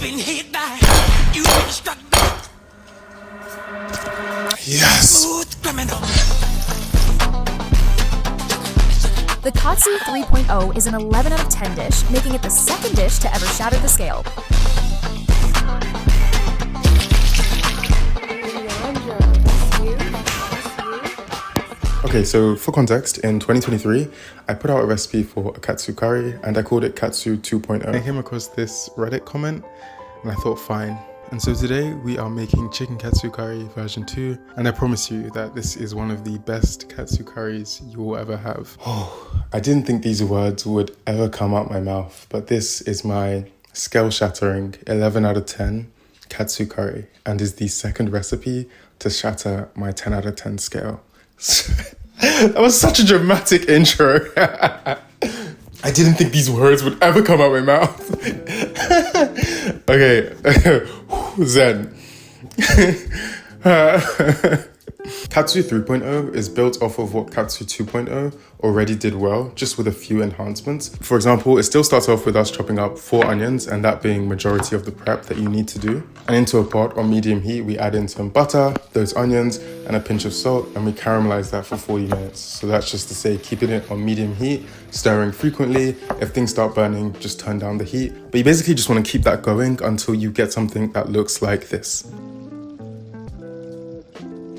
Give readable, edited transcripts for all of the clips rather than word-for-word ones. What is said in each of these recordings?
been hit by, you've been struck by. Yes! Smooth criminal. The Katsu 3.0 is an 11 out of 10 dish, making it the second dish to ever shatter the scale. Okay, so for context, in 2023, I put out a recipe for a katsu curry and I called it Katsu 2.0. I came across this Reddit comment and I thought, fine. And so today we are making chicken katsu curry version 2, and I promise you that this is one of the best katsu curries you will ever have. Oh, I didn't think these words would ever come out my mouth, but this is my scale-shattering 11 out of 10 katsu curry and is the second recipe to shatter my 10 out of 10 scale. That was such a dramatic intro. I didn't think these words would ever come out my mouth. Okay, Zen. Katsu 3.0 is built off of what Katsu 2.0 already did well, just with a few enhancements. For example, it still starts off with us chopping up 4 onions, and that being majority of the prep that you need to do. And into a pot on medium heat, we add in some butter, those onions, and a pinch of salt, and we caramelize that for 40 minutes. So that's just to say, keeping it on medium heat, stirring frequently. If things start burning, just turn down the heat. But you basically just want to keep that going until you get something that looks like this.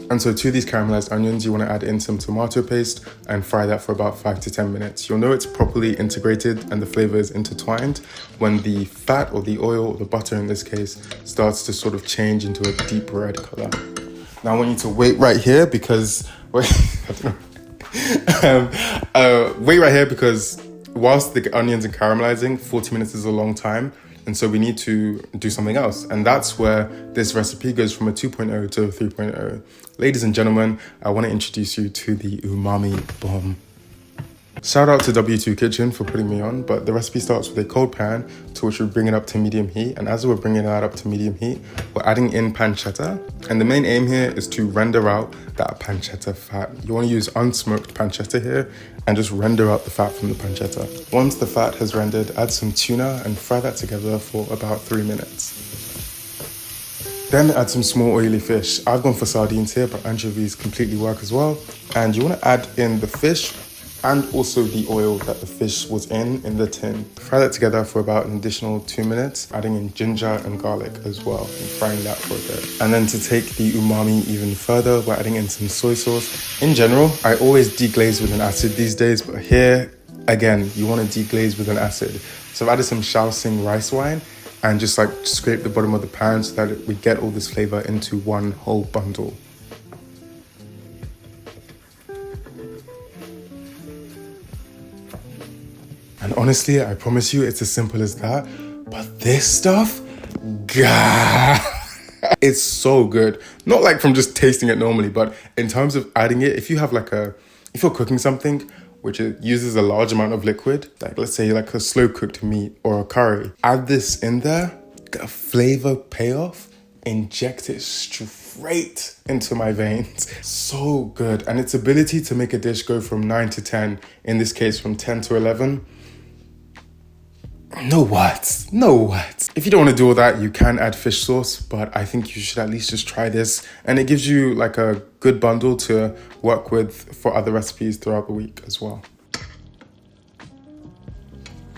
And so to these caramelized onions, you want to add in some tomato paste and fry that for about 5 to 10 minutes. You'll know it's properly integrated and the flavor is intertwined when the fat or the oil, or the butter in this case, starts to sort of change into a deep red color. Now I want you to wait right here because, wait right here because whilst the onions are caramelizing, 40 minutes is a long time. And so we need to do something else. And that's where this recipe goes from a 2.0 to a 3.0. Ladies and gentlemen, I want to introduce you to the Umami Bomb. Shout out to W2 Kitchen for putting me on, but the recipe starts with a cold pan to which we bring it up to medium heat. And as we're bringing that up to medium heat, we're adding in pancetta. And the main aim here is to render out that pancetta fat. You want to use unsmoked pancetta here and just render out the fat from the pancetta. Once the fat has rendered, add some tuna and fry that together for about 3 minutes. Then add some small oily fish. I've gone for sardines here, but anchovies completely work as well. And you want to add in the fish and also the oil that the fish was in the tin. Fry that together for about an additional 2 minutes, adding in ginger and garlic as well, and frying that for a bit. And then to take the umami even further, we're adding in some soy sauce. In general, I always deglaze with an acid these days, but here, again, you want to deglaze with an acid. So I've added some Shaoxing rice wine and just like scrape the bottom of the pan so that we get all this flavor into one whole bundle. And honestly, I promise you, it's as simple as that. But this stuff, God, it's so good. Not like from just tasting it normally, but in terms of adding it, if you have if you're cooking something which uses a large amount of liquid, like let's say like a slow cooked meat or a curry, add this in there, get a flavor payoff, inject it straight into my veins. So good. And its ability to make a dish go from 9 to 10, in this case from 10 to 11, no words. If you don't want to do all that, you can add fish sauce, but I think you should at least just try this. And it gives you like a good bundle to work with for other recipes throughout the week as well.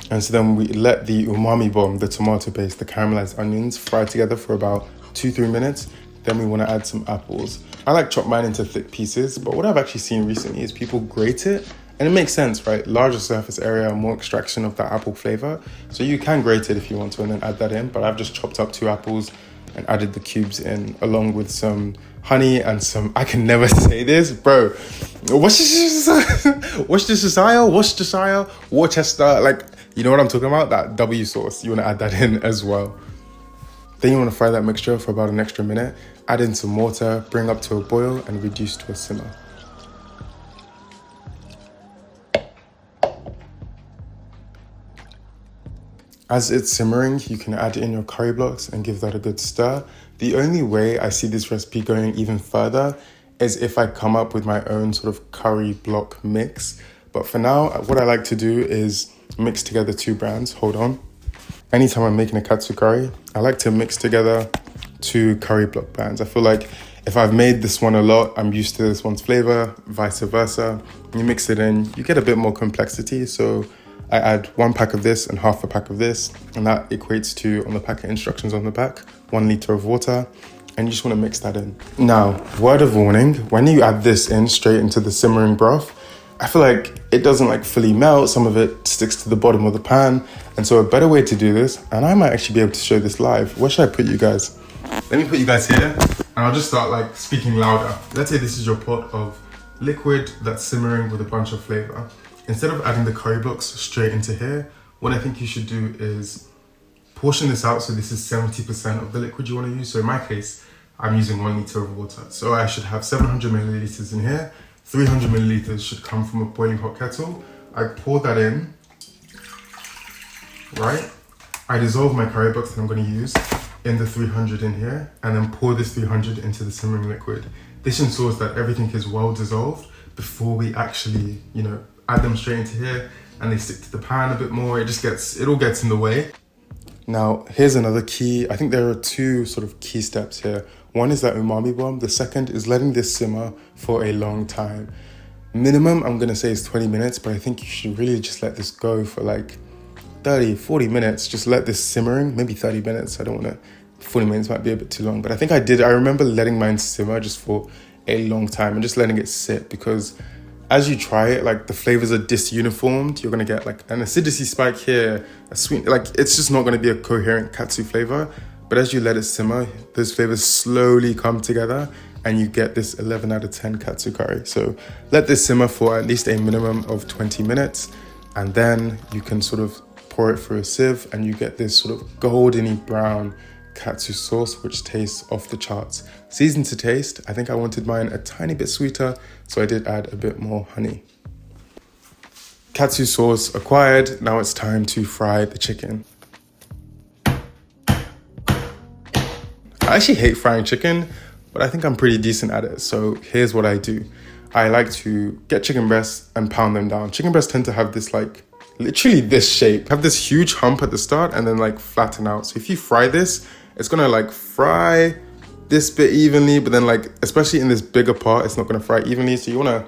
And so then we let the umami bomb, the tomato paste, the caramelized onions fry together for about 2-3 minutes. Then we want to add some apples. I like chop mine into thick pieces, but what I've actually seen recently is people grate it. And it makes sense, right? Larger surface area, more extraction of that apple flavor. So you can grate it if you want to and then add that in. But I've just chopped up 2 apples and added the cubes in along with some honey and some, I can never say this, bro. Worcestershire, like, you know what I'm talking about? That W sauce, you want to add that in as well. Then you want to fry that mixture for about an extra minute. Add in some water, bring up to a boil and reduce to a simmer. As it's simmering, you can add in your curry blocks and give that a good stir. The only way I see this recipe going even further is if I come up with my own sort of curry block mix. But for now, what I like to do is mix together 2 brands. Hold on. Anytime I'm making a katsu curry, I like to mix together 2 curry block pans. I feel like if I've made this one a lot, I'm used to this one's flavor, vice versa. You mix it in, you get a bit more complexity. So I add 1 pack of this and half a pack of this, and that equates to, on the packet instructions on the back, 1 liter of water, and you just want to mix that in. Now, word of warning, when you add this in straight into the simmering broth, I feel like it doesn't like fully melt, some of it sticks to the bottom of the pan, and so a better way to do this, and I might actually be able to show this live. Where should I put you guys? Let me put you guys here, and I'll just start like speaking louder. Let's say this is your pot of liquid that's simmering with a bunch of flavor. Instead of adding the curry blocks straight into here, what I think you should do is portion this out so this is 70% of the liquid you want to use. So in my case, I'm using 1 liter of water. So I should have 700 milliliters in here. 300 milliliters should come from a boiling hot kettle. I pour that in, right? I dissolve my curry blocks that I'm going to use in the 300 in here, and then pour this 300 into the simmering liquid. This ensures that everything is well dissolved before we actually, add them straight into here, and they stick to the pan a bit more. It all gets in the way. Now, here's another key. I think there are 2 sort of key steps here. One is that umami bomb. The second is letting this simmer for a long time. Minimum, I'm gonna say, is 20 minutes, but I think you should really just let this go for like 30, 40 minutes. Just let this simmering, maybe 30 minutes. I don't wanna, 40 minutes might be a bit too long, but I think I remember letting mine simmer just for a long time and just letting it sit, because as you try it, like the flavors are disuniformed. You're gonna get like an acidity spike here, a sweet, like it's just not gonna be a coherent katsu flavor. But as you let it simmer, those flavors slowly come together and you get this 11 out of 10 katsu curry. So let this simmer for at least a minimum of 20 minutes, and then you can sort of pour it through a sieve and you get this sort of goldeny brown katsu sauce, which tastes off the charts. Seasoned to taste. I think I wanted mine a tiny bit sweeter, so I did add a bit more honey. Katsu sauce acquired. Now it's time to fry the chicken. I actually hate frying chicken, but I think I'm pretty decent at it. So here's what I do. I like to get chicken breasts and pound them down. Chicken breasts tend to have this like, literally this shape, have this huge hump at the start and then like flatten out. So if you fry this, it's gonna like fry this bit evenly, but then like, especially in this bigger part, it's not gonna fry evenly. So you wanna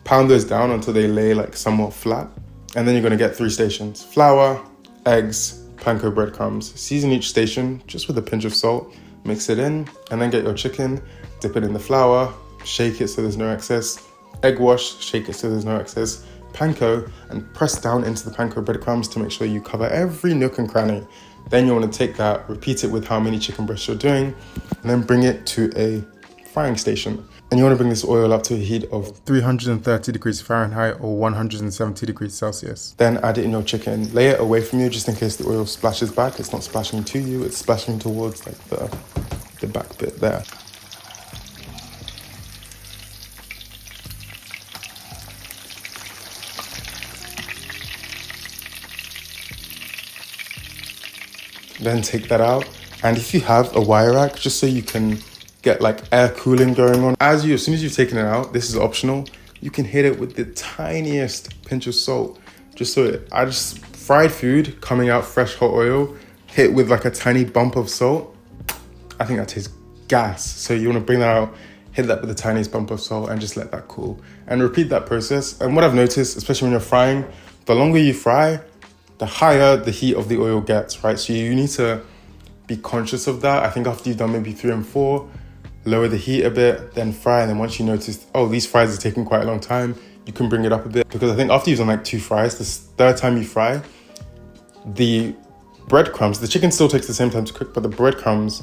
pound those down until they lay like somewhat flat. And then you're gonna get 3 stations: flour, eggs, panko breadcrumbs. Season each station just with a pinch of salt, mix it in, and then get your chicken, dip it in the flour, shake it so there's no excess, egg wash, shake it so there's no excess, panko, and press down into the panko breadcrumbs to make sure you cover every nook and cranny. Then you want to take that, repeat it with how many chicken breasts you're doing, and then bring it to a frying station. And you want to bring this oil up to a heat of 330 degrees Fahrenheit or 170 degrees Celsius. Then add it in your chicken. Lay it away from you just in case the oil splashes back. It's not splashing to you, it's splashing towards like the back bit there. Then take that out, and if you have a wire rack, just so you can get like air cooling going on, as soon as you've taken it out, this is optional, you can hit it with the tiniest pinch of salt, just so I just fried food coming out fresh hot oil, hit with like a tiny bump of salt. I think that tastes gas. So you want to bring that out, hit that with the tiniest bump of salt, and just let that cool, and repeat that process. And what I've noticed, especially when you're frying, the longer you fry, the higher the heat of the oil gets, right? So you need to be conscious of that. I think after you've done maybe 3 and 4, lower the heat a bit, then fry. And then once you notice, oh, these fries are taking quite a long time, you can bring it up a bit. Because I think after you've done like 2 fries, the third time you fry, the breadcrumbs, the chicken still takes the same time to cook, but the breadcrumbs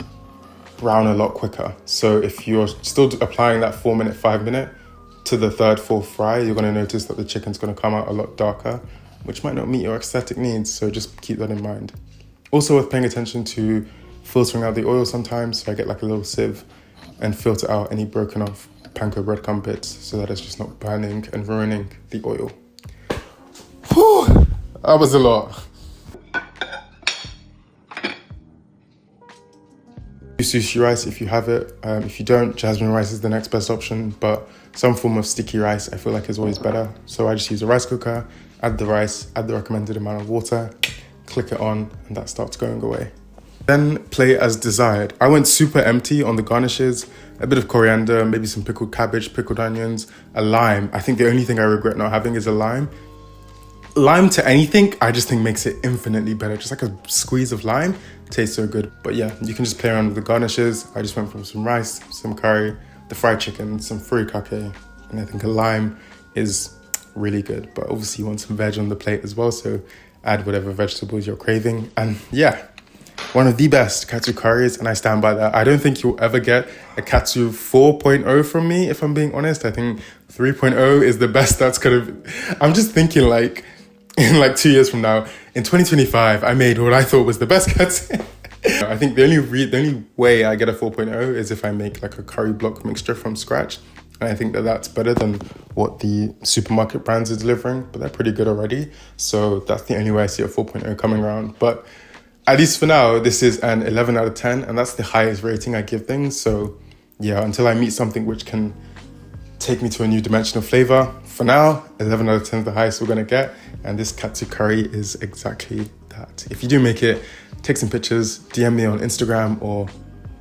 brown a lot quicker. So if you're still applying that 4 minute, 5 minute to the 3rd, 4th fry, you're gonna notice that the chicken's gonna come out a lot darker, which might not meet your aesthetic needs, so just keep that in mind. Also worth paying attention to filtering out the oil sometimes, so I get like a little sieve and filter out any broken off panko breadcrumb bits so that it's just not burning and ruining the oil. Whew, that was a lot. Sushi rice if you have it. If you don't, jasmine rice is the next best option, but some form of sticky rice I feel like is always better. So I just use a rice cooker, add the rice, add the recommended amount of water, click it on, and that starts going away. Then plate as desired. I went super empty on the garnishes, a bit of coriander, maybe some pickled cabbage, pickled onions, a lime. I think the only thing I regret not having is a lime. Lime to anything, I just think makes it infinitely better. Just like a squeeze of lime, tastes so good. But yeah, you can just play around with the garnishes. I just went from some rice, some curry, the fried chicken, some furikake, and I think a lime is really good. But obviously you want some veg on the plate as well, so add whatever vegetables you're craving. And yeah, one of the best katsu curries, and I stand by that. I don't think you'll ever get a katsu 4.0 from me, if I'm being honest. I think 3.0 is the best that's I'm just thinking like, in like 2 years from now, in 2025, I made what I thought was the best katsu. I think the only way I get a 4.0 is if I make like a curry block mixture from scratch. And I think that that's better than what the supermarket brands are delivering, but they're pretty good already. So that's the only way I see a 4.0 coming around. But at least for now, this is an 11 out of 10, and that's the highest rating I give things. So yeah, until I meet something which can take me to a new dimension of flavor, for now, 11 out of 10 is the highest we're gonna get. And this katsu curry is exactly that. If you do make it, take some pictures, DM me on Instagram or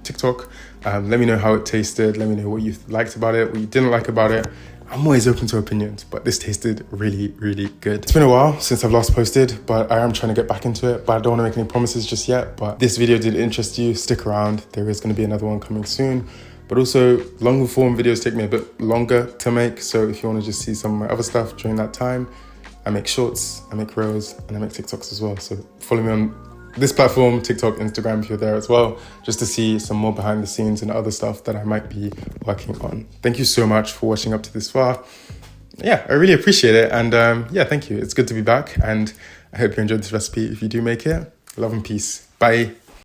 TikTok. Let me know how it tasted. Let me know what you liked about it, what you didn't like about it. I'm always open to opinions, but this tasted really, really good. It's been a while since I've last posted, but I am trying to get back into it, but I don't want to make any promises just yet. But this video did interest you, stick around. There is going to be another one coming soon. But also, longer form videos take me a bit longer to make. So if you want to just see some of my other stuff during that time, I make shorts, I make reels, and I make TikToks as well. So follow me on this platform, TikTok, Instagram, if you're there as well, just to see some more behind the scenes and other stuff that I might be working on. Thank you so much for watching up to this far. Yeah, I really appreciate it. And yeah, thank you. It's good to be back. And I hope you enjoyed this recipe. If you do make it, love and peace. Bye.